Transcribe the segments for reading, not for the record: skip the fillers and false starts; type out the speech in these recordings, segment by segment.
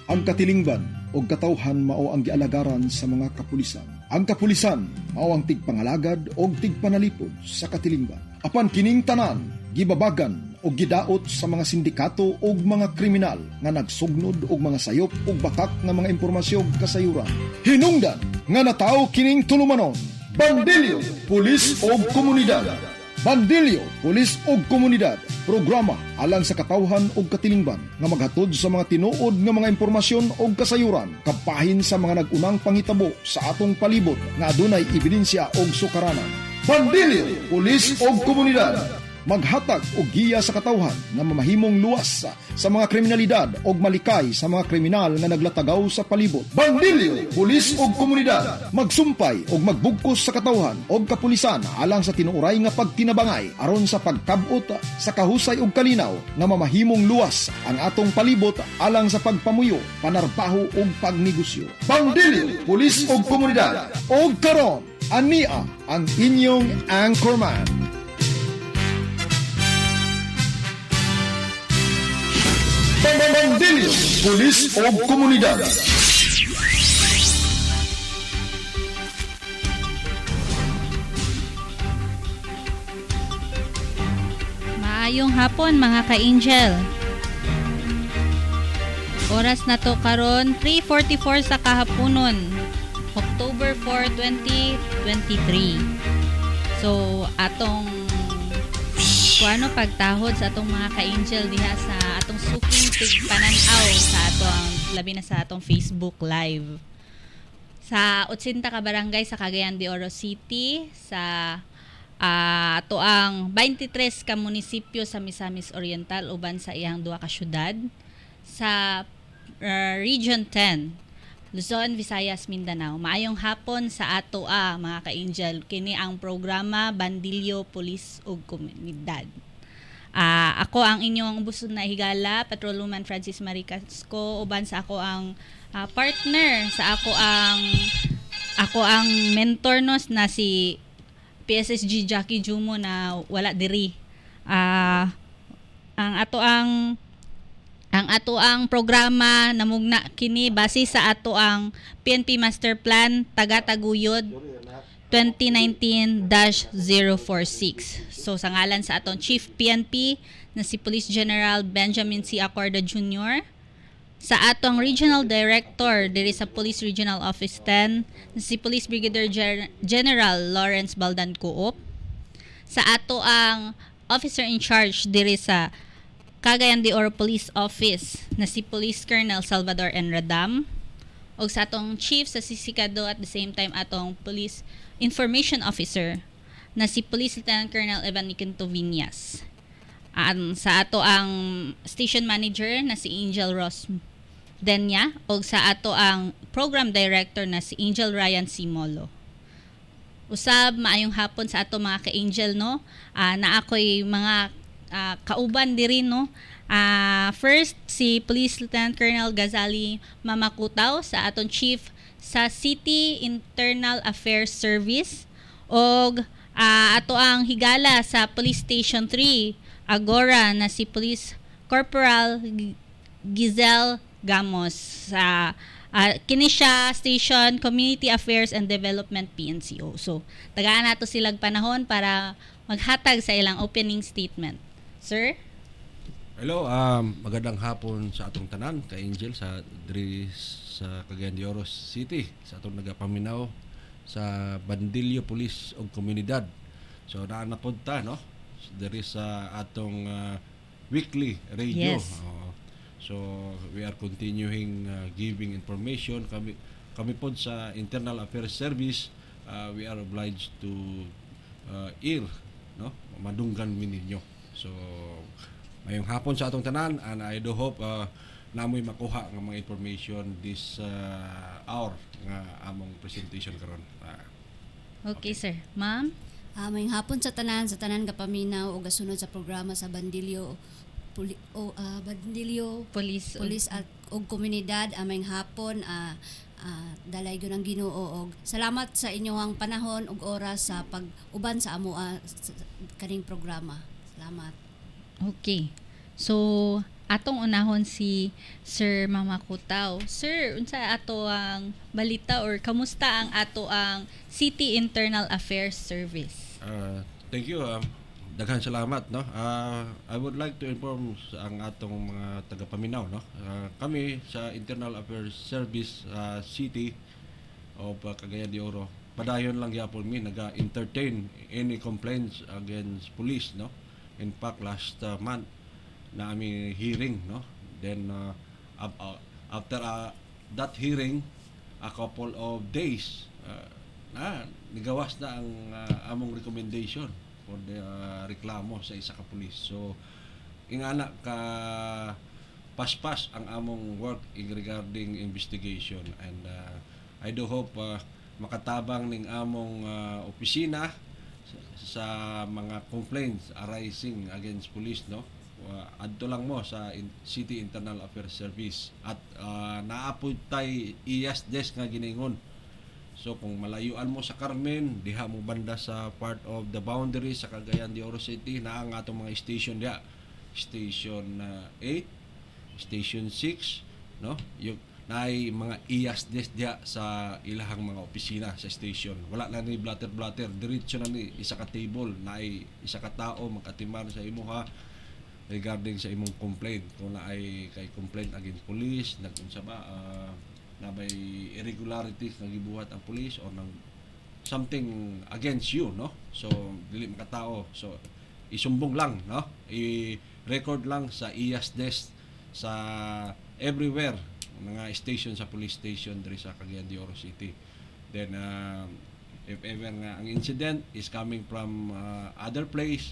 Ang katilingban o katawhan mao ang gialagaran sa mga kapulisan. Ang kapulisan mao ang tigpangalagad o tigpanalipod sa katilingban. Apan kining tanan gibabagan o gidaot sa mga sindikato o mga kriminal nga nagsugnod og mga sayop o batak nga mga impormasyon kasayuran. Hinungdan nga nataw kining tulumanon. Bandilyo, Pulis o Komunidad. Bandilyo, Pulis o Komunidad, programa alang sa katawhan o katilingban nga maghatod sa mga tinuod nga mga impormasyon o kasayuran kapahin sa mga nagunang pangitabo sa atong palibot nga adunay ebidensya o sukaranan. Bandilyo, Pulis o Komunidad, maghatag og giya sa katawhan nga mamahimong luwas sa mga kriminalidad o malikay sa mga kriminal nga naglatagaw sa palibot. Bandilyo, Pulis o Komunidad, magsumpay og magbugkos sa katawhan o kapulisan alang sa tinuoray nga pagtinabangay aron sa pagkabot sa kahusay og kalinaw nga mamahimong luwas ang atong palibot alang sa pagpamuyo, panarbaho ug pagnegosyo. Bandilyo, Pulis o Komunidad, og karon ania ang inyong anchorman. Bandilyo, Pulis o Komunidad. Maayong hapon mga ka-angel. Oras na to karon 3:44 sa kahaponon, October 4, 2023. So atong kuano pagtahod sa atong mga ka-angel diha sa atong suking tigpananaw sa atong labi na sa atong Facebook Live. Sa 80 ka barangay sa Cagayan de Oro City, sa ato ang 23 ka munisipyo sa Misamis Oriental uban sa iyang duha ka syudad, sa Region 10, Luzon, Visayas, Mindanao. Maayong hapon sa ato mga ka-angel. Kini ang programa Bandilyo, Pulis ug Komunidad. Ako ang inyong busod na higala, Patrolwoman Francis Marie Casco, uban sa ako ang partner, sa ako ang mentor nos na si PSSG Jackie Jumo na wala diri. Ang ato ang programa namugna kini base sa ato ang PNP Master Plan Taga-Taguyod 2019-046. So sa ngalan sa atong Chief PNP na si Police General Benjamin C. Acorda Jr., sa atong Regional Director diri sa Police Regional Office 10 na si Police Brigadier General Lawrence Baldan Coop, sa ato ang Officer in Charge diri sa Cagayan de Oro Police Office na si Police Colonel Salvador N. Radam, o sa atong Chief sa Sisikado at the same time atong Police Information Officer na si Police Lieutenant Colonel Evan Niquinto Viñas. Sa ato ang Station Manager na si Angel Ross Denya, o sa ato ang Program Director na si Angel Ryan Simolo. Usab maayong hapon sa ato mga ka-angel no. Na ako'y mga kauban diri no. First si Police Lieutenant Colonel Gazali Mamakutaw sa aton Chief sa City Internal Affairs Service, og ato ang higala sa Police Station 3 Agora na si Police Corporal Giselle Gamos sa kini siya Station Community Affairs and Development PNCO. So tagaan nato silang panahon para maghatag sa ilang opening statement. Sir? Hello, magandang hapon sa atong tanan, ka-angel sa diri sa Cagayan de Oro City, sa atong nagapaminaw sa Bandilyo, Pulis ug Komunidad. So naa na pod ta no, diri sa atong weekly radio. Yes. So we are continuing giving information. Kami pod sa Internal Affairs Service, we are obliged to ear no, madunggan mi ninyo. So mayong hapon sa atong tanan, and I do hope namoy makuha ng mga information this hour nga among presentation karon. Okay, sir. Ma'am? Mayong hapon sa tanan kapaminaw o gasunod sa programa sa Bandilyo Bandilyo Pulis at og Komunidad. Mayong hapon dalay gyud ang Ginoo og salamat sa inyong panahon ug oras sa pag-uban sa amo kaning programa. Salamat. Okay. So, atong unahon si Sir Mamakutaw. Sir, unsa ato ang balita or kamusta ang ato ang City Internal Affairs Service? Thank you. Daghang salamat, no. I would like to inform ang atong mga tagapaminaw, no. Kami sa Internal Affairs Service City of Cagayan de Oro, padayon lang gyapon mi naga-entertain any complaints against police, no. In fact, last month na ami hearing, no. Then after that hearing, a couple of days nigawas na ang among recommendation for the reklamo sa isa ka pulis. So ingana ka paspas ang among work in regarding investigation, and I do hope makatabang ning among opisina sa mga complaints arising against police, no. Adto lang mo sa City Internal Affairs Service at naapod tay IAS desk nga giningon. So kung malayuan mo sa Carmen, diha mo banda sa part of the boundary sa Cagayan de Oro City, na ang atong mga station diha. Station 8, Station 6, no? Yung naay mga IAS desk diha sa ilahang mga opisina sa station. Wala na ni blatter, diretso na ni isa ka table, naay isa ka tao magkatimar sa imo ha regarding sa imong complaint. Kung naay kay complaint against police, nag-unsa ba na may irregularities na gibuhat ang police or nang something against you, no. So dili makatao, so isumbong lang, no, i-record lang sa IAS desk sa everywhere mga station sa police station diri sa Cagayan de Oro City. Then if ever nga ang incident is coming from other place,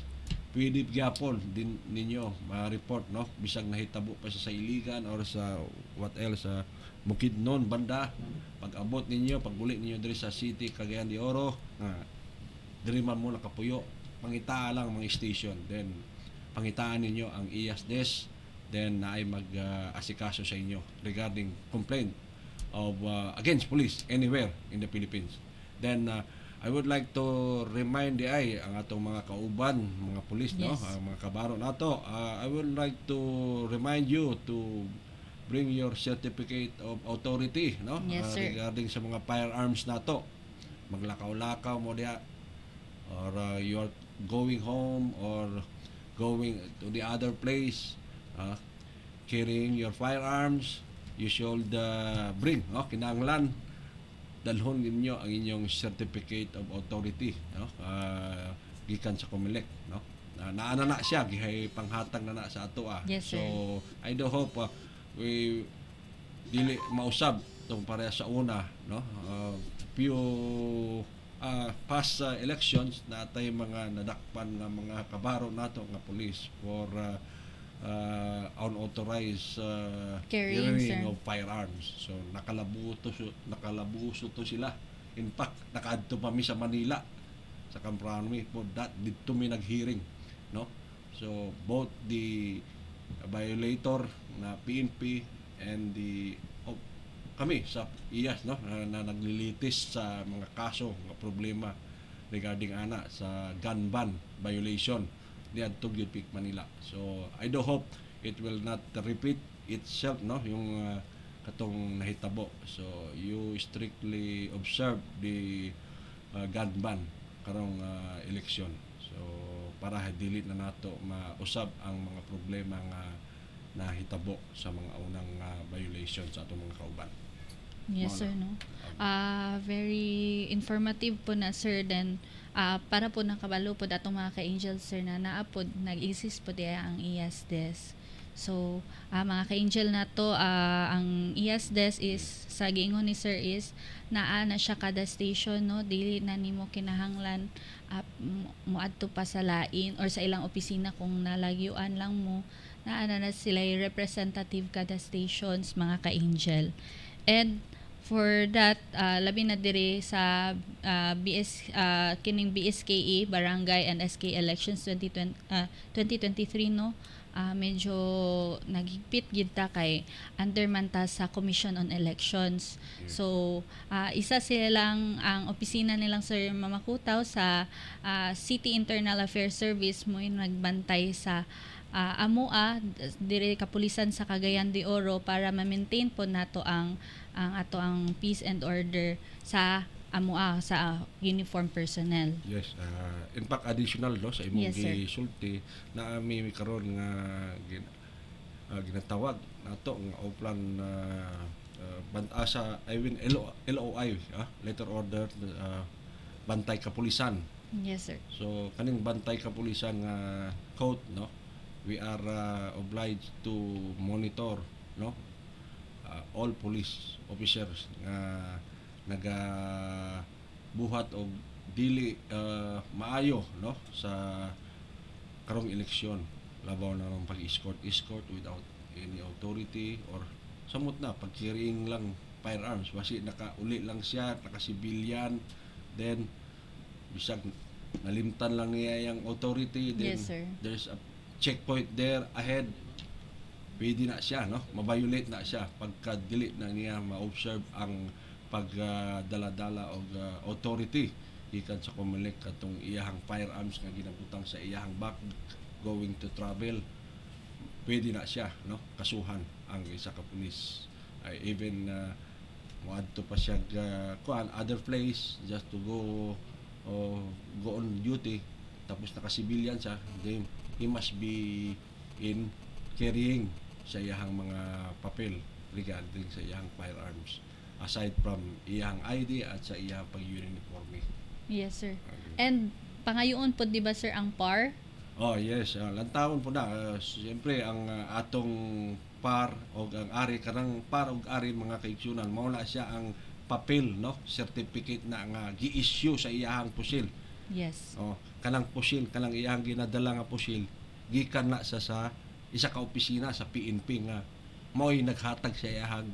pwede gyapon din ninyo ma-report, no, bisag nahitabo pa siya sa Iligan or sa what else, sa Bukidnon banda. Pag abot ninyo, pag buli ninyo diri sa City Cagayan de Oro, diri man mo nakapuyo, pangitaa lang mga station, then pangitaan ninyo ang IAS desk, then naay mag-asikaso sa inyo regarding complaint of against police anywhere in the Philippines. Then I would like to remind ang atong mga kauban, mga pulis, Yes. no, mga kabaro nato. I would like to remind you to bring your certificate of authority, no, Yes, sir. regarding sa mga firearms nato. Maglakaw-lakaw mo diha, or you are going home or going to the other place, carrying your firearms, you should bring, no, kinahanglan dalhon ninyo ang inyong certificate of authority, no, gikan sa COMELEC, no. Naana na siya gihay panghatag na sa ato Yes, so sir. I do hope we dili mausab tong pareha sa una, no. Few past elections natay mga nadakpan nga mga kabaro nato nga police for unauthorized Carrying, sir. of firearms. So nakalabuso to sila. In fact, nakaadto pa mi sa Manila sa Camprano for that didto mi nag-hearing, no. So both the violator na PNP and kami sa IAS, no, na naglilitis sa mga kaso nga problema regarding sa gun ban violation diadto gyud PIC Manila. So I do hope it will not repeat itself, no, yung katong nahitabo. So you strictly observe the gun ban karong election. So para dili na nato mausab ang mga problema nga nahitabo sa mga unang violation sa atong mga kauban. Yes, sir, no. Very informative po na, sir. Then para po nakabalo po atong mga ka-angel, sir, na naapod nag-exist po diya ang IAS desk. So mga ka-angel na to, ang IAS desk is sa giingon ni sir is naa na siya kada station, no, dili na nimo kinahanglan moadto pa sa lain or sa ilang opisina kung nalagyuan lang mo, naa na sila representative kada stations, mga ka-angel. And for that, labi na diri sa kining BSKE Barangay and SK Elections 2023, no, medyo naghigpit gid ta kay under man ta sa Commission on Elections. So isa silang ang opisina nilang Sir Mamakutaw sa City Internal Affairs Service mo yung nagbantay sa dire kapulisan sa Cagayan de Oro para ma-maintain po nato ang ato ang peace and order sa AMOA sa uniform personnel. Yes, in fact additional no sa imong Yes, sir. gisulti na mi karon nga ginatawag nato nga oplan bantasa I mean LOI letter order bantay kapulisan. Yes, sir. So kaning bantay kapulisan nga code no, we are obliged to monitor no all police officers nga naga buhat og dili maayo no sa karong eleksyon, labaw na ng pag-escort without any authority or samot na pag-carrying lang firearms basi naka-uli lang siya, naka-civilian, then bisag nalimtan lang niya yung authority, then Yes, sir. there's a checkpoint there ahead, pwede na siya no, mabiolate na siya pagka dili na niya ma-observe ang pagdala-dala og authority gikan sa Comelec katong iyahang firearms nga ginabutang sa iyahang bag going to travel, pwede na siya no kasuhan ang isa ka pulis. Even moadto pa siya kuan other place just to go on duty, tapos naka-civilian siya, then he must be in carrying sa iyahang mga papel regarding sa iyahang firearms aside from iyahang ID at sa iyahang pag-uniforme. Yes, sir. And pangayoon po di ba sir ang PAR? Oh yes, lantawon po na. Siyempre ang atong par o ang ari kanang par og ari mga kaigsunan mao na siya ang papel no, certificate na nga gi-issue sa iyahang pusil. Yes. Oh, kanang pusil, kanang iyahang ginadala nga pusil gikan na sa isa ka opisina sa PNP nga mao'y naghatag sa iyahang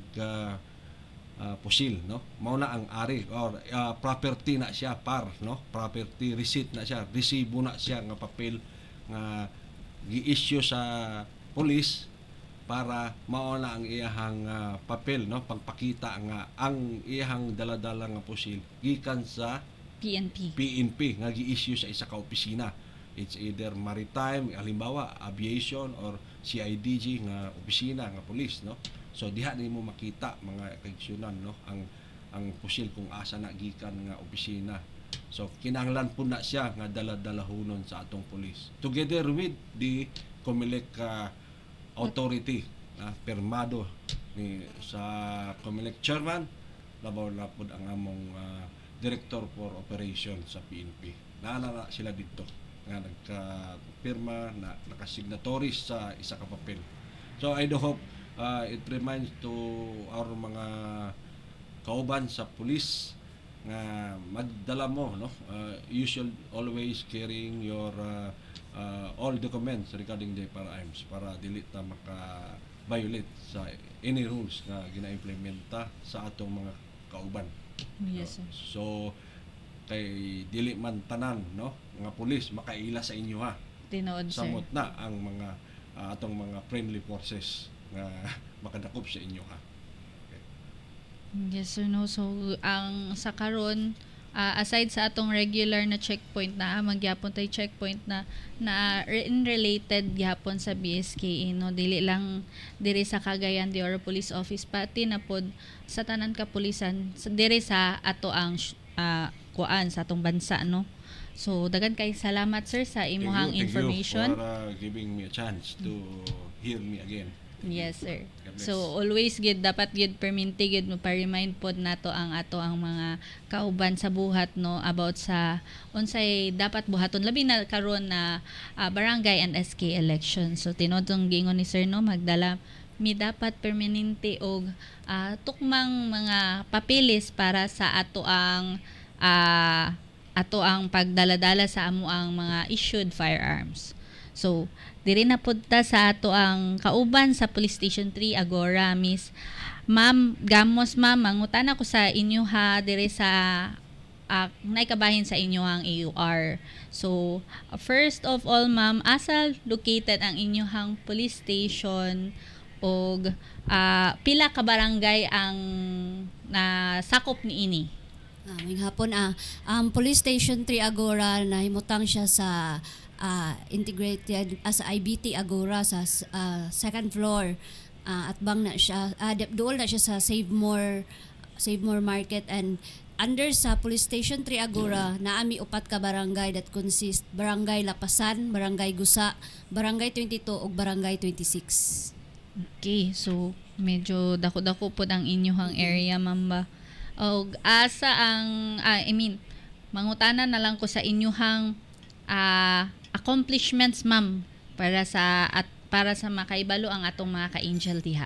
pusil no, mao na ang ari or property na siya par no, property receipt na siya, resibo na siya nga papel nga gi-issue sa police para mao na ang iyahang papel no, pagpakita nga ang iyahang daladala nga pusil gikan sa PNP nga gi-issue sa isa ka opisina. It's either maritime, halimbawa aviation or CIDG nga opisina nga police no. So diha nimo makita mga kaigsunan no ang pusil kung asa na gikan nga opisina. So kinahanglan po na siya nga dala-dalahonon sa atong police together with the Comelec authority permado ni sa Comelec chairman, labaw na po ang among director for operation sa PNP. Naana sila dito nga nagka-pirma na nakasignatories sa isa ka papel. So I do hope it reminds to our mga kauban sa police nga magdala mo no, you should always carrying your all documents regarding the firearms para dili ta maka-violate sa any rules nga gina-implementa sa atong mga kauban. Yes, sir. So kay dili man tanan no nga pulis makaila sa inyo ha, Tinood, sir. samot na ang mga atong mga friendly forces nga makadakop sa inyo ha. Yes, sir. No. So, ang sa karon, aside sa atong regular na checkpoint na magyapon tay checkpoint na related gyapon sa BSKE no, dili lang diri sa Cagayan de Oro Police Office pati na pod sa tanan kapulisan diri sa ato ang kuan sa atong bansa no. So dagan kay salamat sir sa imuhang information. Thank you for giving me a chance to hear me again. Yes, sir. God bless. So always gid dapat gid perminti gid mo pa-remind pod nato ang ato ang mga kauban sa buhat no about sa unsay dapat buhaton labi na karon na barangay and SK election. So tinodong gingon ni sir no, magdala mi dapat permanente og tukmang mga papeles para sa ato ang pagdaladala sa amo ang mga issued firearms. So diri na punta sa ato ang kauban sa Police Station 3 Agora, Miss Ma'am Gamos. Ma'am, mangutan ako sa inyo ha diri sa naikabahin sa inyo ang AUR. So first of all ma'am, asa located ang inyong police station og pila ka barangay ang sakop niini? May hapon ang Police Station 3 Agora nahimutang siya sa integrated as IBT Agora sa second floor, at bang na siya doon na siya sa Save More Market, and under sa Police Station 3 Agora naami upat ka barangay that consist Barangay Lapasan, Barangay Gusa, Barangay 22 ug Barangay 26. Okay, so medyo dako-dako po ang inyong area, ma'am ba? O asa ang, mangutana na lang ko sa inyong accomplishments, ma'am, para sa makaibalo ang atong mga ka-angel diha.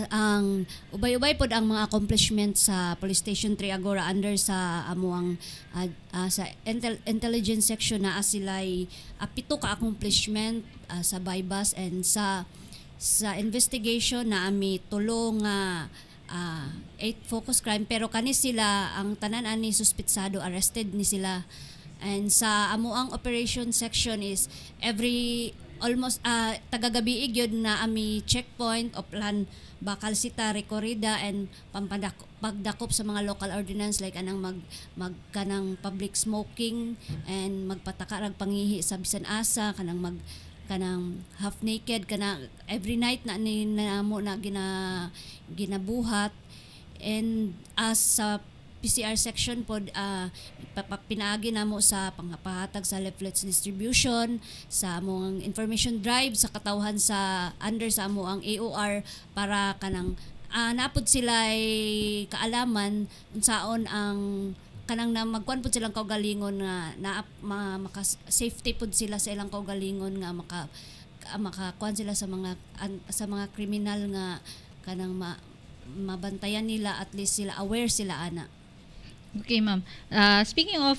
Ang ubay-ubay pod ang mga accomplishment sa Police Station 3 Agora under sa amuang sa intelligence section na sila'y 7 ka accomplishment sa bypass, and sa investigation na ami tulong 8 focus crime, pero kani sila ang tanan ani suspitsado arrested ni sila. And sa amuang operation section is almost tagagabi gyud na ami checkpoint o plan bakal sita recorrida and pagdakop sa mga local ordinance like anang kanang public smoking and magpatakar og pangihi sa bisan asa, kanang half naked every night na namo na ginabuhat. And as sa PCR section pod pinaagi namo sa pangpahatag sa leaflets distribution, sa among information drive sa katawhan sa under sa amo ang AOR para kanang napod sila kaalaman unsaon ang kanang na magkuan pud silang kaugalingon nga maka safety pud sila sa ilang kaugalingon nga makakuan sila sa mga kriminal nga kanang mabantayan nila, at least sila aware sila ana. Okay, ma'am. Speaking of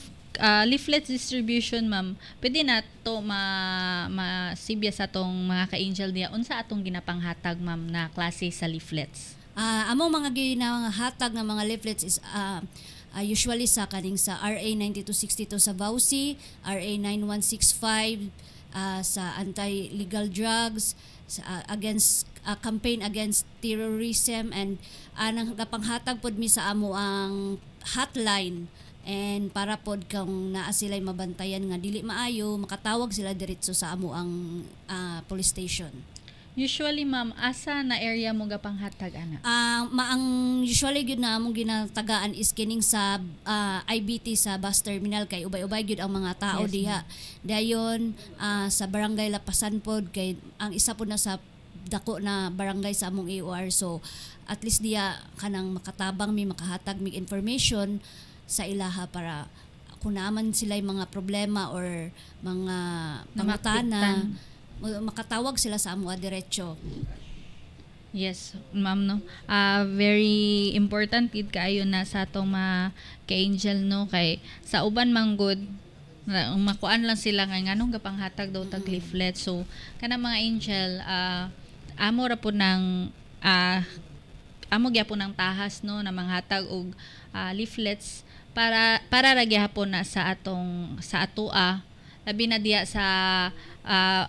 leaflet distribution, ma'am, pwede na to masibya sa tong mga ka-angel diya. Unsa atong ginapanghatag, ma'am, na klase sa leaflets? Among mga ginahatag ng mga leaflets is usually sa RA 9262 sa Bausi, RA 9165 sa anti-legal drugs, against campaign against terrorism, and nang napanghatag pod mi sa amo ang hotline, and para pod kung naa sila'y mabantayan nga dili maayo makatawag sila diretso sa amo ang police station. Usually, ma'am, asa na area mo gapanghatag ana? Ang usually gyud na among ginatagaan is kining sa IBT sa bus terminal, kay ubay-ubay gyud ang mga tao Yes, diha. Dayon sa Barangay Lapasan pod, kay ang isa pod na sa dako na barangay sa among AOR, so at least diya kanang makatabang makahatag information sa ilaha para kung naman sila mga problema or mga pangutana, makatawag sila sa amo diretso. Yes, ma'am, no. Very important gid kaayo na sa atong mga ka-angel, no, kay sa uban manggod makuan lang sila nga nganong gapanghatag daw tag leaflet. So kana mga angel amo ra po ng amo gyapon ng tahas, no, na manghatag og leaflets para ra gyapon na sa atoa labi na diha sa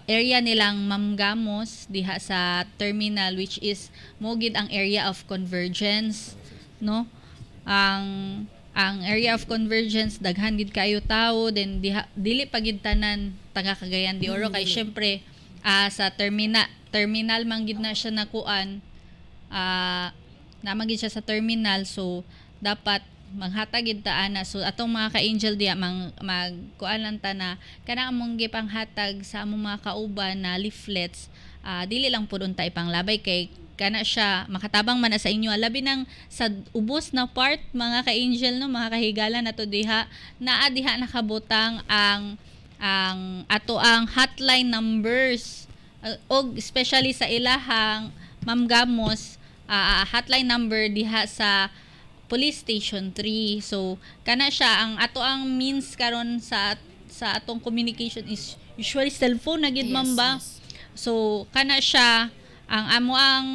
area nilang Mamgamos diha sa terminal, which is mo gid ang area of convergence, no. Ang area of convergence daghan gid kayo tawo, then dili pa gid tanan taga Cagayan de Oro, kay syempre sa terminal man gid na siya nakuan, namagid siya sa terminal, so dapat maghatag gid ta ana. So atong mga ka-angel diya magkuan lang ta na kana among gipanghatag sa among mga kauban na leaflets, dili lang pud unta ipanglabay kay kana siya makatabang man na sa inyo, labi nang sa ubos na part mga ka-angel, no, mga kahigala nato diha naa diha nakabutang ang ato ang hotline numbers, og especially sa ilahang Mamgamos hotline number diha sa Police Station 3. So kana siya ang ato ang means karon sa atong communication is usually cellphone na gid, ma'am ba? Yes. So kana siya ang amo ang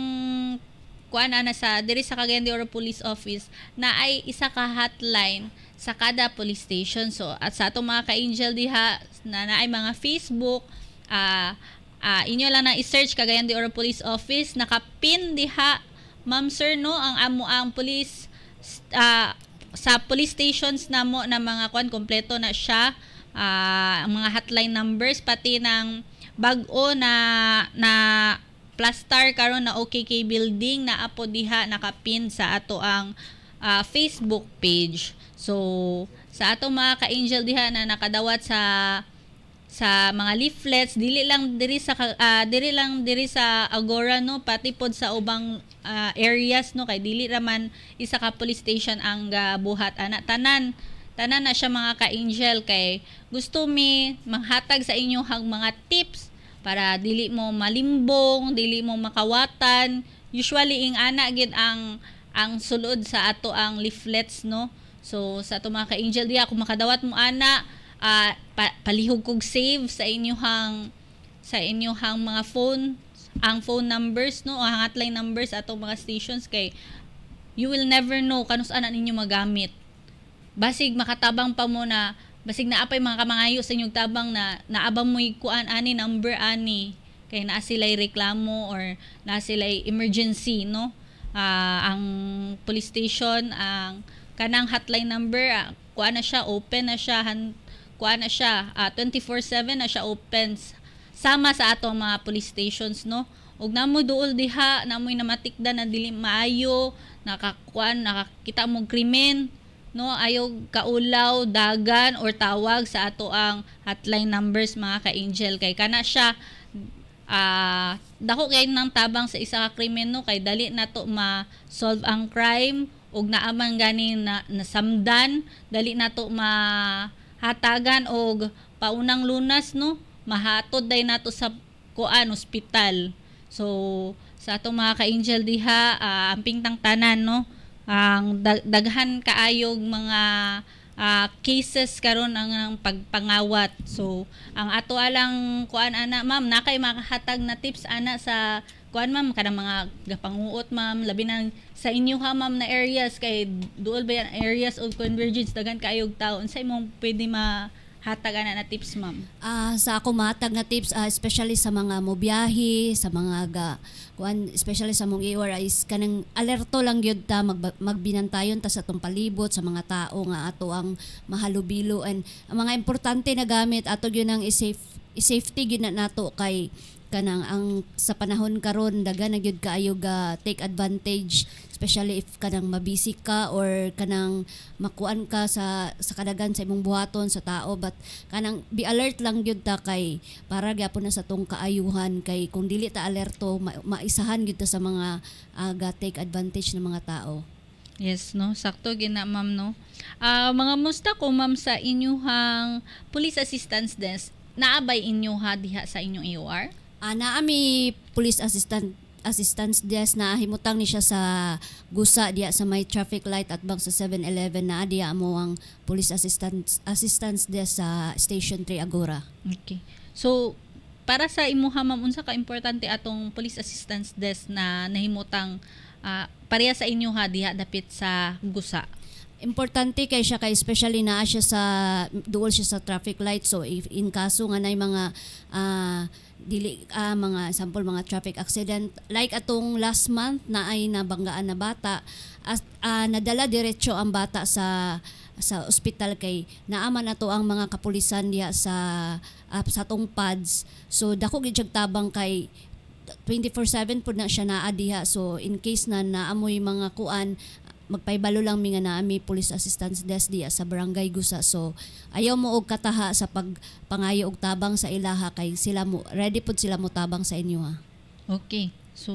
kuan ana sa diri sa Cagayan de Oro Police Office na ay isa ka hotline sa kada police station. So at sa atong mga ka-angel diha na naay mga Facebook, inyo lang na i-search Cagayan de Oro Police Office, nakapin diha, ma'am sir, no, ang amo ang police sa police stations namo na mga kuan kompleto na siya, ang mga hotline numbers pati ng bag-o na plastar karon na OKK building na apo diha nakapin sa ato ang Facebook page. So sa ato mga ka-angel diha na nakadawat sa mga leaflets dili lang diri sa Agora no, pati pod sa ubang areas no, kay dili raman isa ka police station ang buhat ana tanan na siya mga ka-angel, kay gusto mi manghatag sa inyo hang mga tips para dili mo malimbong, dili mo makawatan. Usually ing ana gid ang sulod sa ato ang leaflets no. So sa ato mga ka-angel diha kung makadawat mo ana, palihog kog save sa inyong mga phone, ang phone numbers no, ang hotline numbers atong mga stations, kay you will never know kanus-an ninyo magamit. Basig makatabang pa mo na basig naapay mga kamangayo sa inyong tabang na naabang mo kuan ani number ani, kay naa sila'y reklamo or naa sila'y emergency no. Ang police station ang kanang hotline number kuan na siya, open na siya, kuan na siya 24/7 na siya open sama sa atong mga police stations no. Ug namo duol diha namoy namatikdan na dili maayo nakakita mo krimen no, ayaw kaulaw, dagan or tawag sa ato ang hotline numbers mga ka-angel, kay kana siya dako kay nang tabang sa isa ka krimen no, kay dali nato ma-solve ang crime ug naaman gani na nasamdan, dali nato mahatagan og paunang lunas no, mahatod day nato sa ospital. So sa atong mga ka-angel diha amping tang tanan no, ang daghan kaayog mga cases karon ang pagpangawat. So ang ato alang kuan ana ma'am, nakay makahatag na tips ana sa kuan ma'am kanang mga gapanguot ma'am, labi na sa inyo ha ma'am na areas, kay duol ba yan areas of convergence daghan kaayog tawo, unsay imong pwede mahatag ana na tips ma'am? Sa ako matag na tips, especially sa mga mobiyahe, sa mga especially sa mong iwar is kanang alerto lang gyud ta, magbinantayon ta sa atong palibot, sa mga tao nga ato ang mahalubilo, and ang mga importante na gamit ato gyud ang safety gyud na nato, kay kanang ang sa panahon karon daghan na gyud kaayo ga take advantage, especially if kanang mabisi ka or kanang makuan ka sa kadagan sa imong buhaton sa tao, but kanang be alert lang gyud ta, kay para gyapon na sa tong kaayuhan, kay kung dili ta alerto maisahan gyud ta sa mga ga take advantage ng mga tao. Yes no, sakto gina ma'am no. Mga musta ko ma'am sa inyong police assistance desk, naabay inyo diha sa inyong AOR? Naami police assistance desk na himutang ni siya sa Gusa diya sa may traffic light at bang sa 7-Eleven na diya mo ang police assistance desk sa Station 3 Agora. Okay. So para sa imuha ma'am, unsa ka importante atong police assistance desk na nahimutang pareha sa inyo diha dapit sa Gusa? Importante kay siya, kay especially naa siya sa duol siya sa traffic light, so if in kaso nga nay mga mga sample mga traffic accident like atong last month na ay nabanggaan na bata, nadala diretso ang bata sa ospital, kay naaman nato ang mga kapulisan diya sa tong pads, so dako gid tabang, kay 24/7 pud na siya naa diha, so in case na naamoy mga kuan magpaybalo lang mi nga naami police assistance desk diya sa Barangay Gusa. So ayaw mo og kataha sa pagpangayo og tabang sa ilaha, kay sila mo ready pud sila mo tabang sa inyo ha. Okay. So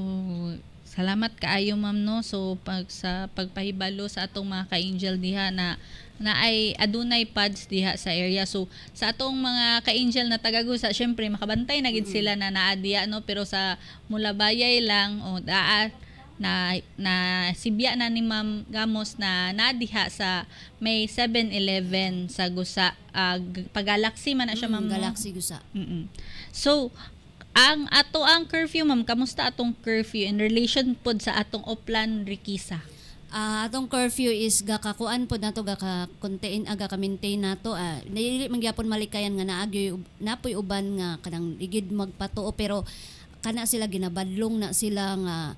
salamat kaayo ma'am no. So sa pagpahibalo sa atong mga ka-angel diha na ay adunay pads diha sa area. So sa atong mga ka-angel na taga Gusa, syempre makabantay na gid sila na naa diha no, pero sa Mulabayay lang na sibya na ni Ma'am Gamos na nadiha sa may 7-Eleven sa Gusa, pag-Galaxy man na siya ma'am. Galaxy Gusa. So ang curfew ma'am, kamusta atong curfew in relation pod sa atong Oplan Rikisa? Atong curfew is gakakuan pod nato, gaka-contain gaka-maintain nato. Dili man gyapon malikayan nga napoy uban nga kanang ligid magpatuo, pero kana sila ginabadlong na sila nga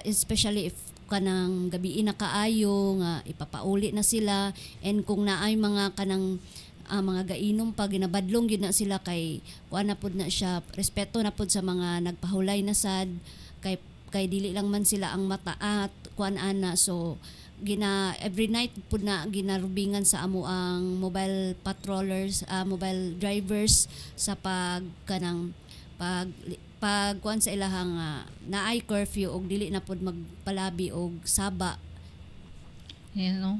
especially if kanang gabi na kaayo nga ipapauli na sila, and kung naay mga kanang mga gainom pa ginabadlong gyud na sila kay kuan na pud na siya respeto na pud sa mga nagpahulay na sad kay dili lang man sila ang mataat kuan ana so every night pud na ginarubingan sa amo ang mobile patrollers mobile drivers sa pag kuan sa ilahang naay curfew og dili na pud magpalabi og saba.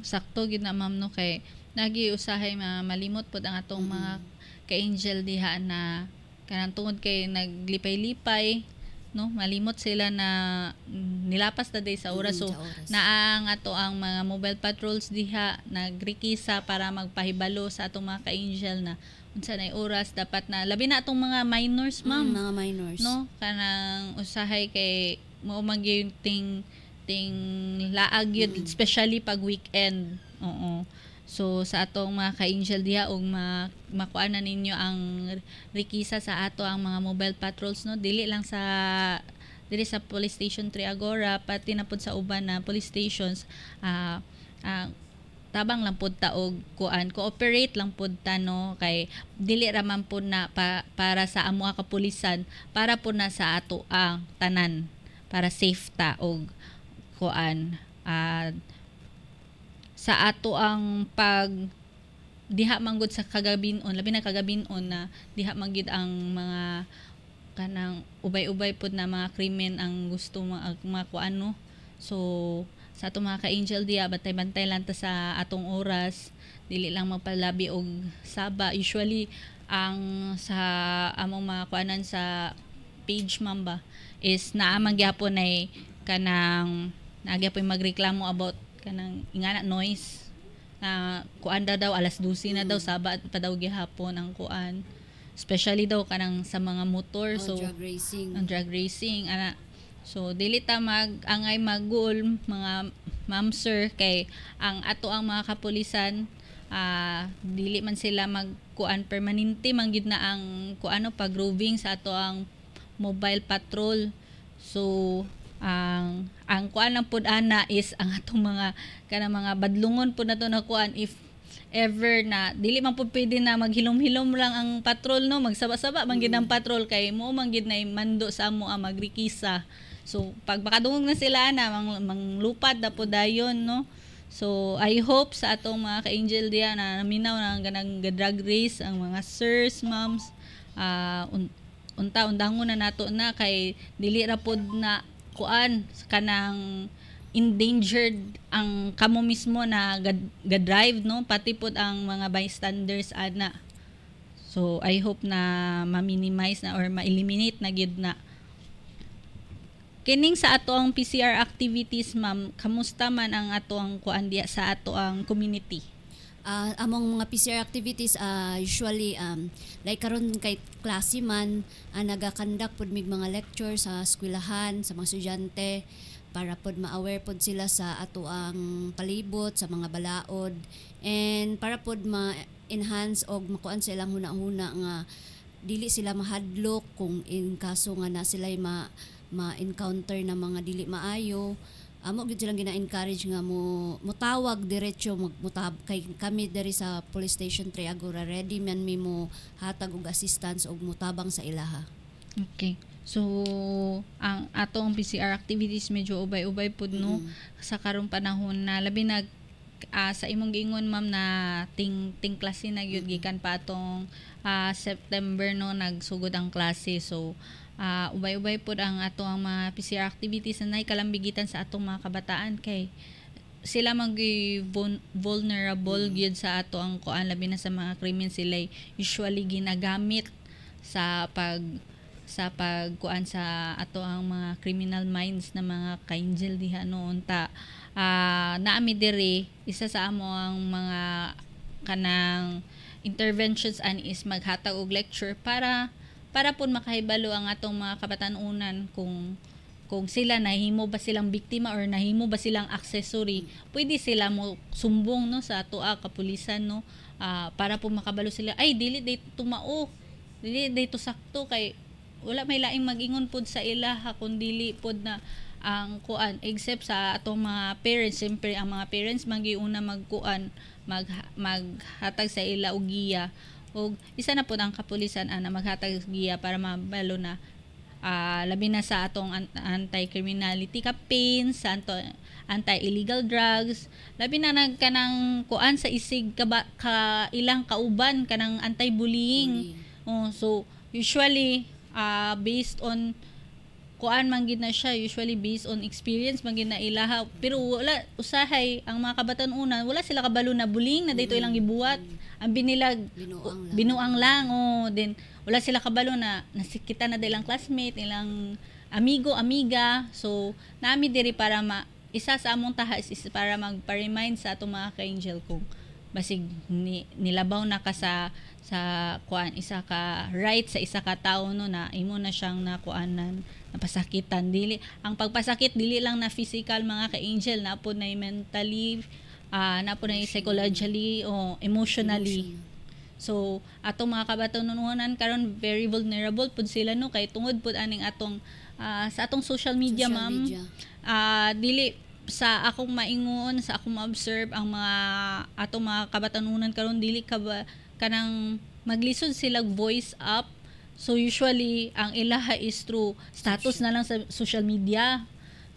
Sakto gid na ma'am no kay nagiusahay malimot pod ang atong mga ka-angel diha na kanang tungod kay naglipay-lipay no malimot sila na nilapas na day sa oras so sa oras. naang ato ang mga mobile patrols diha nagrikisa para magpahibalo sa atong mga ka-angel na unsa nay oras dapat na labi na atong mga minors ma'am Mga minors. no kanang usahay kay mao man gyud ting laag yun especially pag weekend. Oo. So sa atong mga ka-angel diha og makuan na ninyo ang rikisa sa ato ang mga mobile patrols no dili lang sa dili sa Police Station 3 Agora pati na pud sa uban na police stations tabang lang pud ta og cooperate lang pud ta no kay dili ra man pud na para sa amo ka kapulisan para pud na sa ato ang tanan para safe ta og sa ato ang pag diha manggod sa kagabinon labi na kagabinon na diha manggid ang mga kanang ubay-ubay pud na mga krimen ang gusto makuan no so sa atong mga ka-angel diha bantay-bantay lang ta sa atong oras dili lang magpalabi og saba usually ang sa among mga kuanan sa page mamba is naamang gyapon ay kanang nagyapon magreklamo about kanang ingana noise na kuan daw alas 12 na daw sabat pa daw gihapon ang kuan especially daw kanang sa mga motor so drag racing ana so dili ta angay magul mga ma'am sir kay ang ato ang mga kapulisan dili man sila magkuan permanente man gid na ang kuano pag roving sa ato ang mobile patrol so ang kuan lang pud ana is ang atong mga mga badlungon pud nato na kuan if ever na dili man pud pwede na maghilom-hilom lang ang patrol no magsaba-saba man gid ang patrol kay mo man gid na mando sa amo ang magrikisa so pag makadungog na sila na manglupad na pud dayon no so I hope sa atong mga ka-angel diya na naminaw na ganang drag race ang mga sirs moms unta-undangon na nato na kay dili ra pud na kuan kanang endangered ang kamo mismo na ga-drive no pati pud ang mga bystanders ana so I hope na ma-minimize na or ma-eliminate na gid na kining sa ato ang PCR activities ma'am kamusta man ang ato ang kuan diya sa ato ang community among mga PCR activities usually like karon kay klase man nagakandak pud mig mga lecture sa eskwelahan sa mga estudyante para pod ma-aware pod sila sa ato ang palibot sa mga balaod and para pod ma-enhance og makuan sa ilang huna-huna nga dili sila mahadlok kung in kaso nga na sila ma-encounter na mga dili maayo amo gid silang gina-encourage nga mutawag diretso kay kami diri sa Police Station 3 Agora ready man mi mo hatag og assistance og mutabang sa ilaha. Okay. So ang atong PCR activities medyo ubay-ubay pud no sa karong panahon na labi na sa imong giingon ma'am na ting klase na gyud gikan pa atong September no nagsugod ang klase so ubay-ubay po ang ato ang mga PCR activities na kalambigitan sa atong mga kabataan kay sila vulnerable gyud sa ato ang kuan labi na sa mga krimen sila usually ginagamit sa pagkuan sa ato ang mga criminal minds na mga ka-angel diha noon ta naami diri isa sa amo ang mga kanang interventions is maghatag og lecture para po makahibalo ang atong mga kabatanunan kung sila nahimo ba silang biktima or nahimo ba silang accessory pwede sila mo sumbong no sa ato kapulisan no para po makabalo sila ay dili day tumao dili day to sakto kay wala may laing mag-ingon pod sa ilaha kun dili pod na ang kuan except sa atong mga parents. Siyempre ang mga parents magiuna magkuan maghatag sa ila og giya, og isa na po ang kapulisan ana maghatag og giya para mabalo na labi na sa atong anti-criminality campaign, sa anti-illegal drugs, labi na nagkanang kuan sa isig ka ilang kauban kanang anti-bullying. So usually based on kuan man gid na siya, usually based on experience man gid na ilaha, pero wala usahay ang mga kabatan-unan, wala sila kabalo na bullying na dito ilang gibuhat, ang binilag binuang lang then wala sila kabalo na nasikita na ilang classmate, ilang amiga. So nami diri para isa sa among taha is para magpa-remind sa atong mga ka-angel kung basig nilabaw na ka sa kuan isa ka right sa isa ka tawo no, na imo na siyang nakuanan, napasakitan. Dili ang pagpasakit dili lang na physical mga ka-angel, na po na mentally, na po na psychologically o emotionally. So atong mga kabatanunan karon very vulnerable pud sila no, kay tungod pud aning atong sa atong social media ma'am. Dili sa akong maingon, sa akong ma-observe ang mga atong mga kabatanunan karon dili ka ba kanang maglisod sila voice up. So usually ang ilaha is through status na lang sa social media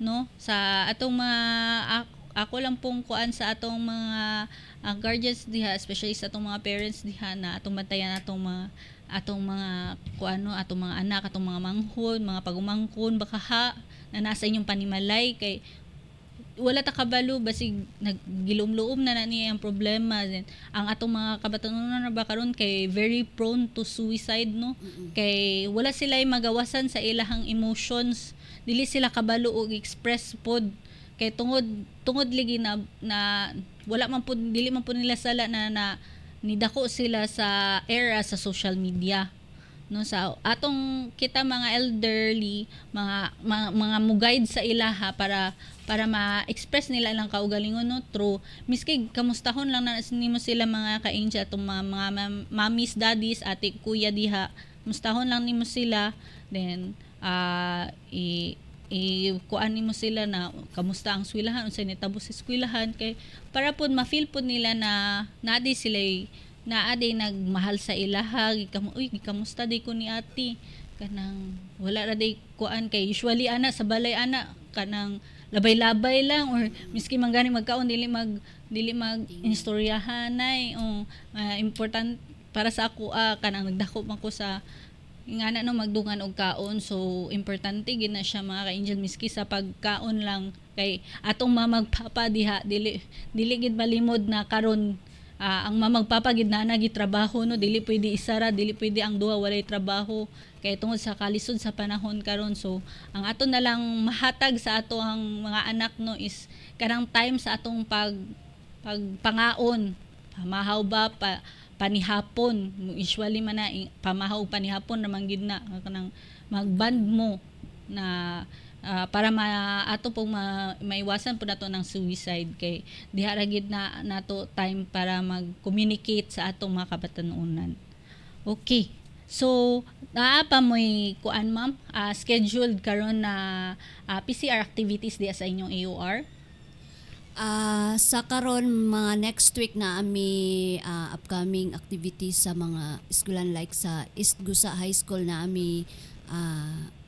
no, sa atong mga ako lang pong kuan sa atong mga guardians diha, especially sa atong mga parents diha, na atong bantayan atong mga kuano, atong mga anak, atong mga manghod, mga pagumangkon baka na nasa inyong panimalay, kay wala ta kabalo basig naggilom-luom na niya ang problema. Then ang atong mga kabatanunan na ba karon kay very prone to suicide no. Kay wala sila magawasan sa ilahang emotions, dili sila kabalo og express pod, kay tungod ligi na wala man pod, dili man pod nila sala na nidako sila sa era sa social media no. Sa atong kita mga elderly, mga mo-guide sa ilaha para ma-express nila lang kaugalingon no, through miski kamustahon lang na nimo sila mga ka-angel, atong mga mommies, daddies, ate, kuya diha, mustahon lang nimo sila, then kuan nimo sila na kamusta ang eskwelahan, unsay nitabo sa eskwelahan, kay para pud ma-feel pud nila na naadi sila naaday nagmahal sa ilaha, kamusta day ko ni ate, kanang wala ra day kuan, kay usually ana sa balay ana kanang labay-labay lang, or miski man gani magkaon dili mag istoryahan nay. Important para sa ako kanang nagdako man ko sa ingana no magdungan og kaon, so importante gid na siya mga ka-angel, miski sa pagkaon lang, kay atong mamagpapa diha dili gid malimod na karon ang mamagpapa gid na gitrabaho no, dili pwede isara, dili pwede ang duha walay trabaho, kay tungod sa kalisod sa panahon karon. So ang ato na lang mahatag sa ato ang mga anak no is kanang time sa atong pagpangaon, pamahaw ba panihapon, usually man na pamahaw panihapon naman gid na kanang magband mo na para ato pong maiwasan po nato ng suicide, kay diha ra gid na nato time para mag-communicate sa atong mga kabatanunan. Okay. So naa pa mo'y kuan ma'am, scheduled karon na PCR activities diya sa inyong AOR? Sa karon mga next week na ami upcoming activities sa mga eskwelahan, like sa East Gusa High School na ami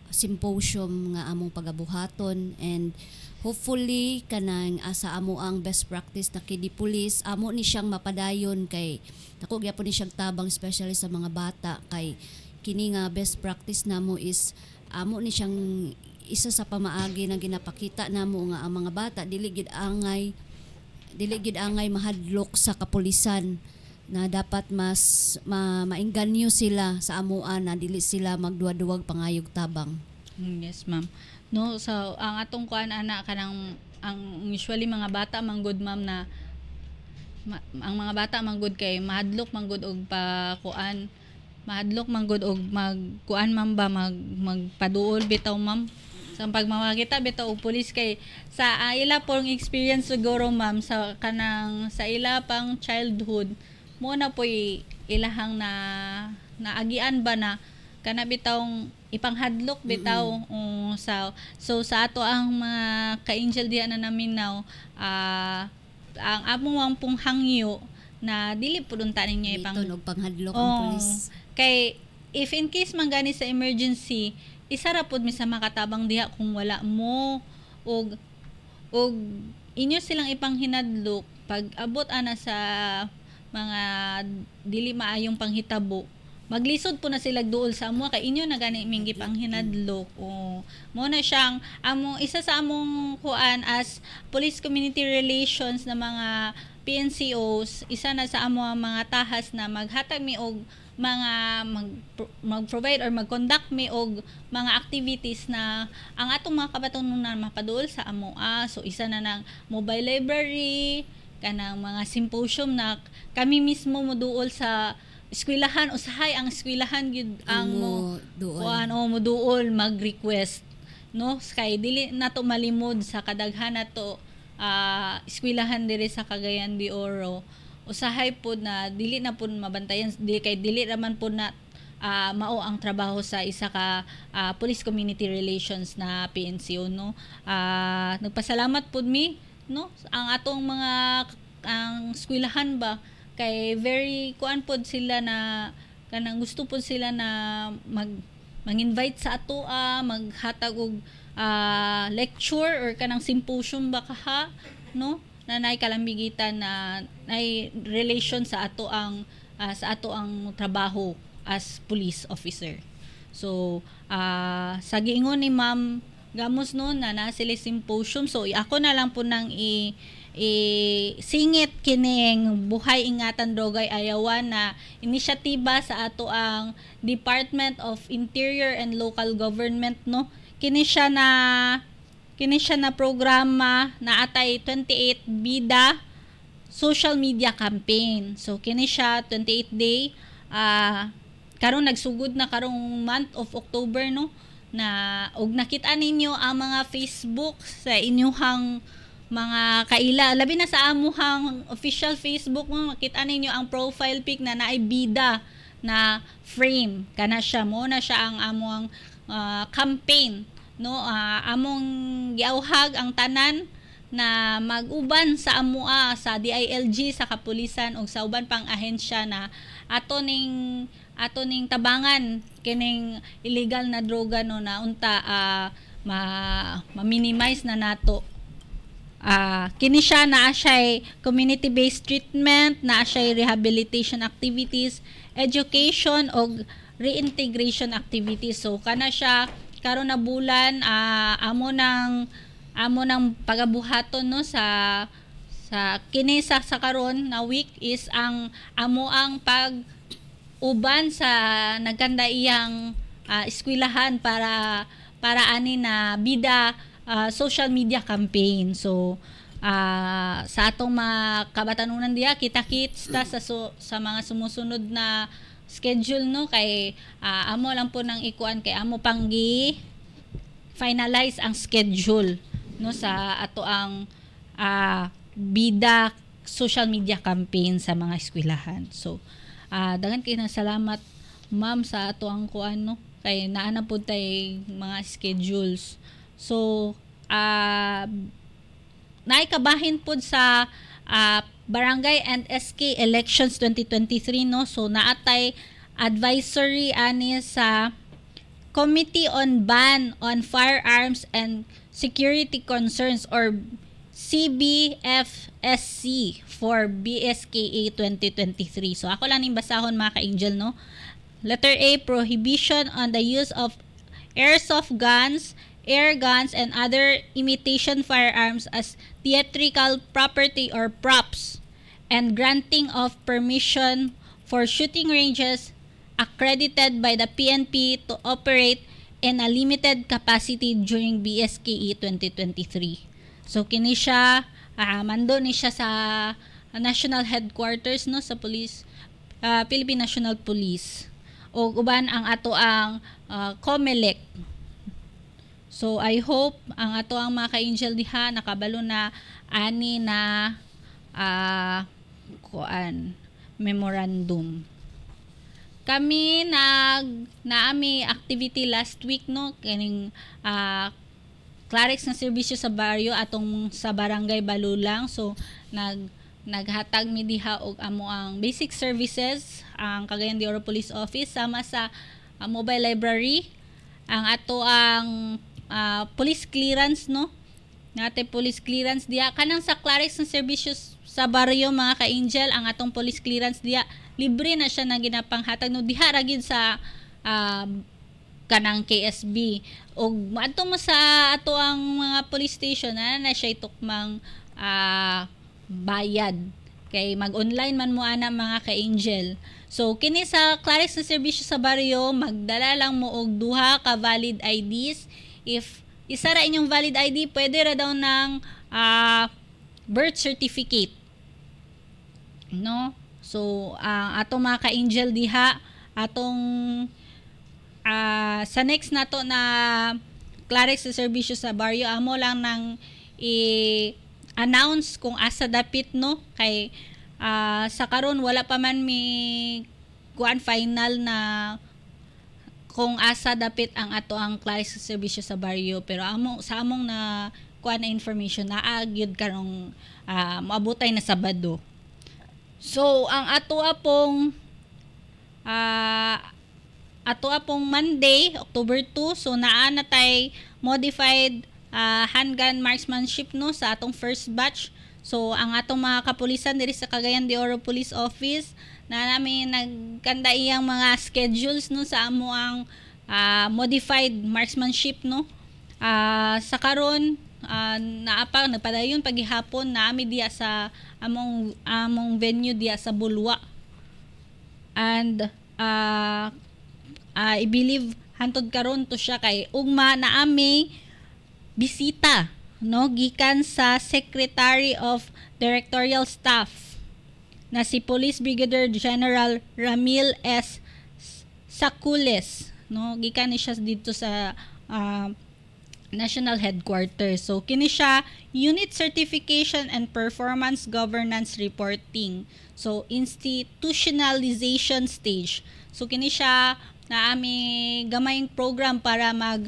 symposium nga among pagabuhaton, and hopefully kanang asa amo ang best practice na kidi police amo ni siyang mapadayon, kay dako gyapon ni siyang tabang especially sa mga bata, kay kini nga best practice namo is amo ni siyang isa sa pamaagi na ginapakita namo nga ang mga bata dili gid angay mahadlok sa kapulisan, na dapat mas maingganyo sila sa amuan, na dili sila magduwa-duwag pangayog tabang. Yes ma'am. No, so ang atong kuan ana kanang ang usually mga bata manggod ma'am na ang mga bata manggod kay mahadlok manggod og mahadlok manggod og magkuan ma'am ba magpaduol bitaw ma'am sa pagmamakita bitaw og pulis, kay sa ila pong experience siguro ma'am sa kanang sa ila pang childhood mo na po'y ilahang na naagian ba na kana bitawng ipanghadlok bitaw sa ato ang mga ka-angel diha na namin now, ang among pong hangyo na dili pud unta ninyo ipang Ito, panghadlok ang pulis. kay if in case man gani sa emergency, isa ra pud mi sa makatabang diha kung wala mo og inyo silang ipanghinadlok pag abot ana sa mga dili maayong panghitabo, maglisod po na sila duol sa amo kay inyo na gani ming gipanghinadlok. Mo na siyang isa sa among kuan as police community relations na mga PNCOs, isa na sa amo ang mga tahas na maghatag mi og mga mag-provide or mag-conduct mi og mga activities na ang atong mga kabatununan mapaduol sa amo. So isa na ng mobile library, kanang mga symposium na kami mismo moduol sa eskwelahan, usahay ang eskwelahan gyud ang mo moduol mag-request, no, kay dili nato malimod sa kadaghan nato eskwelahan diri sa Cagayan de Oro. Usahay pod na dili na pod mabantayan, dili raman pod na mao ang trabaho sa isa ka police community relations na PNCO, no. Nagpasalamat pod mi, no, ang atong mga ang eskwelahan ba kay very kuan pod sila na kanang gusto pod sila na mag-invite sa ato, maghatag og lecture or kanang symposium ba kaha, no, na nay kalambigitan na nay relation sa ato ang trabaho as police officer. So sa giingon ni Ma'am Gamos no na sila symposium, so ako na lang po nang singit kining Buhay Ingatan Drogay Ayawan na inisyatiba sa ato ang Department of Interior and Local Government, no. Kini siya na programa na atay 28 bida social media campaign. So kini siya 28 day karon nagsugod na karong month of October, no, na og nakita ninyo ang mga Facebook sa inyuhang mga kaila, labi na sa amuhang official Facebook mo, makita ninyo ang profile pic na naay bida na frame kana siya, mo na siya ang amuang campaign, no. Among giawhag ang tanan na mag-uban sa amua sa DILG, sa kapulisan ug sa uban pang ahensya na ato ning tabangan kining illegal na droga, no, na unta ma-minimize na nato. Kini siya na siya community-based treatment, na siya rehabilitation activities, education o reintegration activities. So kana siya karon na bulan amo nang pagabuhaton, no, sa kini sa karon na week is ang amo ang pag-uban sa nagkanda iyang eskwelahan para ani na bida social media campaign. So sa atong mga kabatanunan diya, kita-kits ta sa mga sumusunod na schedule, no, kay amo lang po nang ikuan kay amo panggi finalize ang schedule, no, sa ato ang bida social media campaign sa mga eskwelahan. So daghan kay na salamat ma'am sa ato ang kuan, no, kay naa na pud tay mga schedules. So naikabahin po sa Barangay and SK Elections 2023, no. So naatay advisory ani sa Committee on Ban on Firearms and Security Concerns or CBFSC for BSKA 2023. So ako lang ning basahon mga ka-angel, no. Letter A, prohibition on the use of airsoft guns, air guns, and other imitation firearms as theatrical property or props, and granting of permission for shooting ranges accredited by the PNP to operate in a limited capacity during BSKE 2023. So kini siya mando ni siya sa national headquarters, no, sa police, Philippine National Police, o uban ang ato ang COMELEC. So I hope ang ato ang mga ka-angel diha nakabalo na ani na memorandum. Kami naami activity last week no kining Clarex na serbisyo sa baryo atong sa Barangay Balulang. So naghatag mi diha og amo ang basic services ang Cagayan de Oro Police Office sama sa mobile library, ang ato ang police clearance no. Nate police clearance diha kanang sa Clarex na serbisyo sa baryo mga ka-angel, ang atong police clearance diha libre na siya na ginapanghatag no diha ra gid sa kanang KSB og maadto mo sa ato ang mga police station na siya itukmang bayad kay mag-online man mo ana mga ka-angel. So kini sa Clarex na serbisyo sa baryo, magdala lang mo og duha ka valid IDs. If isa ra inyong valid ID, pwede ra daw ng birth certificate. No? So, atong mga ka-angel diha, atong sa next nato na Clarex sa serbisyo sa baryo, amo lang nang i-announce kung asa dapit no kay sa karon wala pa man mi kuan final na kung asa dapit ang ato ang Clarex sa serbisyo sa baryo, pero sa among na kuan na information naa gyud karong maabotay na Sabado. So, ang ato apong Monday, October 2, so naa na tay modified handgun marksmanship no sa atong first batch. So, ang atong mga kapulisan diri sa Cagayan de Oro Police Office na namin nagkanda iyang mga schedules no sa amo ang modified marksmanship no. Sa karon nagpadayon paghihapon na ami diya sa among venue diya sa Bulwa. And I believe hantod karon to siya kay ugma na ami bisita no gikan sa Secretary of Directorial Staff na si Police Brigadier General Ramil S. Sacules no gikan ni siya dito sa National Headquarters. So kini siya Unit Certification and Performance Governance Reporting. So institutionalization stage. So kini siya na ami gamayng program para mag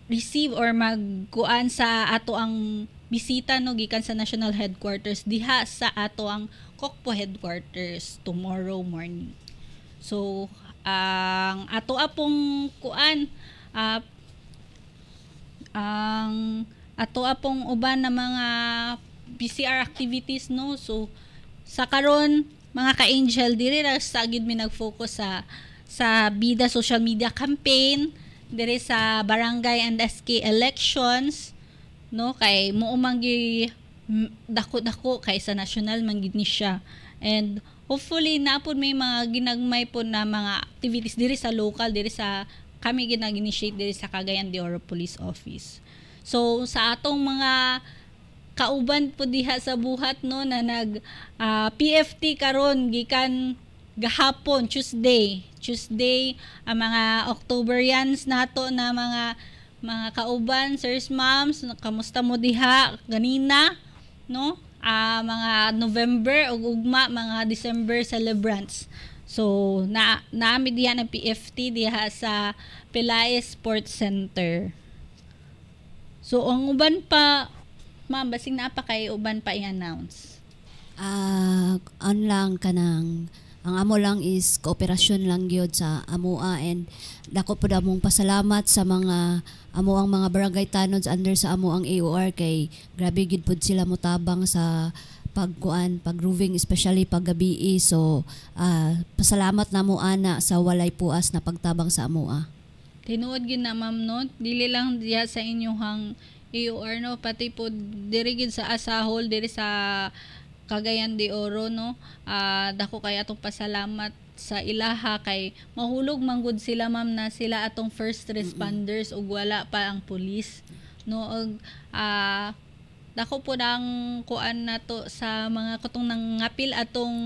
receive or magkuan sa ato ang bisita no gikan sa National Headquarters diha sa ato ang Kokpo Headquarters tomorrow morning. So ang ato apong kuan ang ato apong uban na mga PCR activities no. So sa karon mga ka-angel diri ra sa gid mi nag-focus sa bida social media campaign diri sa barangay and SK elections no kay muumang gi dako-dako kay sa national man gid ni siya. And hopefully napod may mga ginagmay po na mga activities diri sa local diri sa kami ginag-initiate diri sa Cagayan de Oro Police Office. So sa atong mga kauban po diha sa buhat no na nag PFT karon gikan gahapon Tuesday ang mga Octoberians nato na mga kauban, sirs, ma'ams, kamusta mo diha ganina no? Mga November ug ugma mga December celebrants. So naami diha ng PFT diha sa Pelaez Sports Center. So ang uban pa ma'am basing naa pa kay uban pa i-announce. On lang kanang ang amo lang is kooperasyon lang gyud sa amoa, and dako pud among pasalamat sa mga amo ang mga barangay tanods under sa amo ang AOR kay grabe gid pud sila motabang sa pag-roving especially paggabi. So pasalamat namo ana sa walay puas na pagtabang sa amoa. Tinuod gyud na ma'am no, dili lang diha sa inyong AOR no, pati po diri gid sa asahol diri sa Cagayan de Oro no. Dako kay atong pasalamat sa ilaha kay mahulog manggod sila ma'am na sila atong first responders ug wala pa ang pulis no. Og dako po ang kuan nato sa mga katong nangapil atong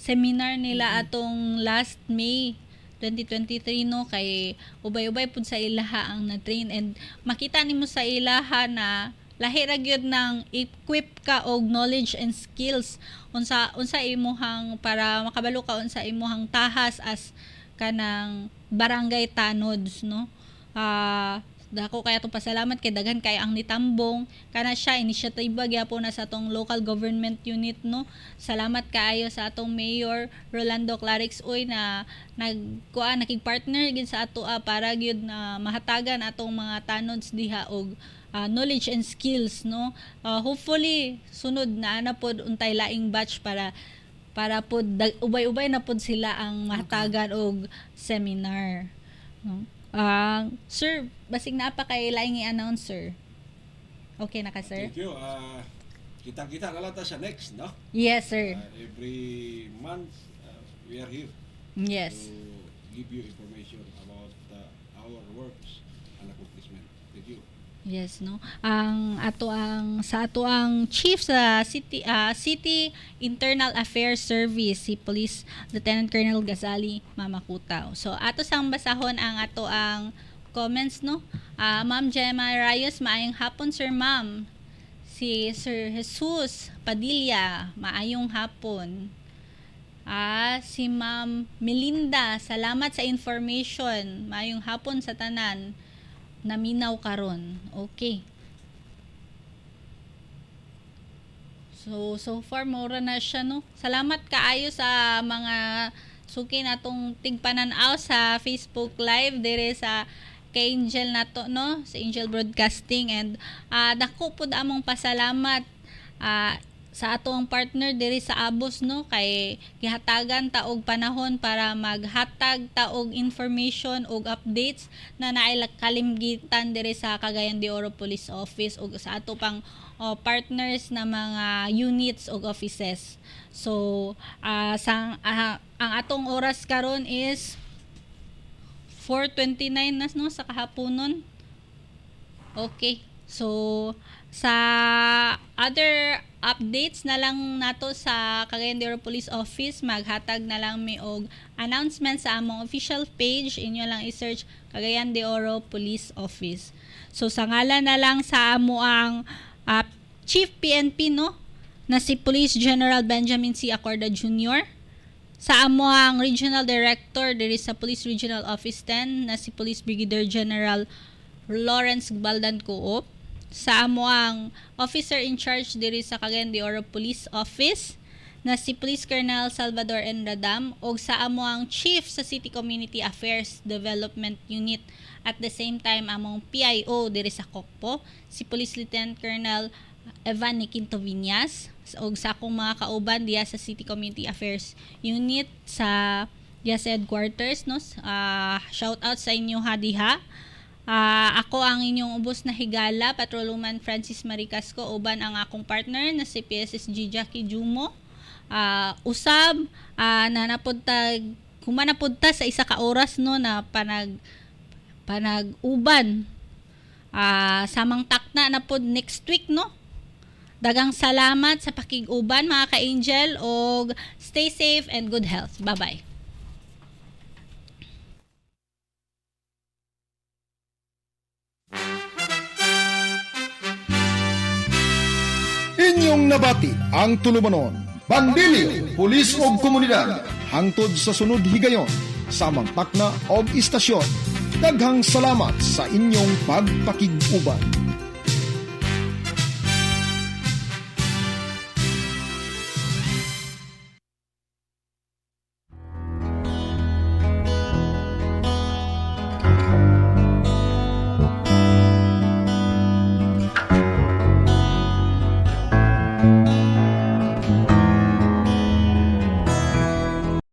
seminar nila atong last May 2023 no, kay ubay-ubay pud sa ilaha ang na-train, and makita nimo sa ilaha na lahi ra gyud ng equip ka og knowledge and skills unsa imuhang para makabalo ka unsa imuhang tahas as kanang barangay tanods, no. Dako kaya to pasalamat kay daghan kay ang nitambong kana siya inisyatiba gyapon na sa atong local government unit, no. Salamat kaayo sa atong Mayor Rolando Clarix Uy na nakig-partner gid sa ato para gyud na mahatagan atong mga tanods diha og knowledge and skills, no. Hopefully sunod na pod untay laing batch para pod ubay-ubay na pod sila ang mahatagan og seminar, no. Sir, basig na pa kay laing i-announce, sir. Okay na ka, sir? Thank you. Kita-kita na lang ta sa next, no? Yes, sir. Every month, we are here Yes. to give you information about our works and accomplishment. Thank you. Yes, no. Sa ato ang chief sa City Internal Affairs Service si Police Lieutenant Colonel Gazali Mamakutaw. So ato sang basahon ang ato ang comments, no. Ma'am Gemma Rayos, maayong hapon, sir, ma'am. Si Sir Jesus Padilla, maayong hapon. Si Ma'am Melinda, salamat sa information. Maayong hapon sa tanan. Naminaw karon. Okay. So far mura na siya, no. Salamat kaayo sa mga suki natong tigpanan-aw sa Facebook Live dire sa kay Angel nato, no, sa Angel Broadcasting, and dako pud among pasalamat sa atong partner diri sa Abos, no, kay gihatagan ta og panahon para maghatag ta og information og updates na naay kalimgitan diri sa Cagayan de Oro Police Office ug sa ato pang partners na mga units ug offices. So ang atong oras karon is 4:29 na, no, sa kahaponon. Okay. So sa other updates na lang nato sa Cagayan de Oro Police Office, maghatag na lang mi og announcement sa among official page. Inyo lang i-search Cagayan de Oro Police Office. So sa ngalan na lang sa amo ang Chief PNP, no, na si Police General Benjamin C. Acorda Jr., sa amo ang Regional Director diri sa Police Regional Office 10 na si Police Brigadier General Lawrence Baldan Coop, sa amo ang Officer in Charge diri sa Cagayan de Oro Police Office na si Police Colonel Salvador N. Radam, o sa amo ang Chief sa City Community Affairs Development Unit, at the same time among PIO diri sa Kokpo si Police Lieutenant Colonel Evan Niquinto Viñas, o sa akong mga kauban diya sa City Community Affairs Unit sa diya sa headquarters, no. Shout out sa inyo diha. Ako ang inyong ubos na higala, Patrolwoman Francis Maricasco, uban ang akong partner na si PSSG Jackie Jumo. Usab na humanapod ta sa isa ka oras, no, na panag-uban. Samang takna na pod next week, no. Dagang salamat sa pakig-uban, mga ka-angel, og stay safe and good health. Bye-bye. Inyong nabati ang tulumanon, bandilyo, pulis o komunidad, hangtod sa sunod higayon, samang takna o istasyon. Daghang salamat sa inyong pagpakig-uban.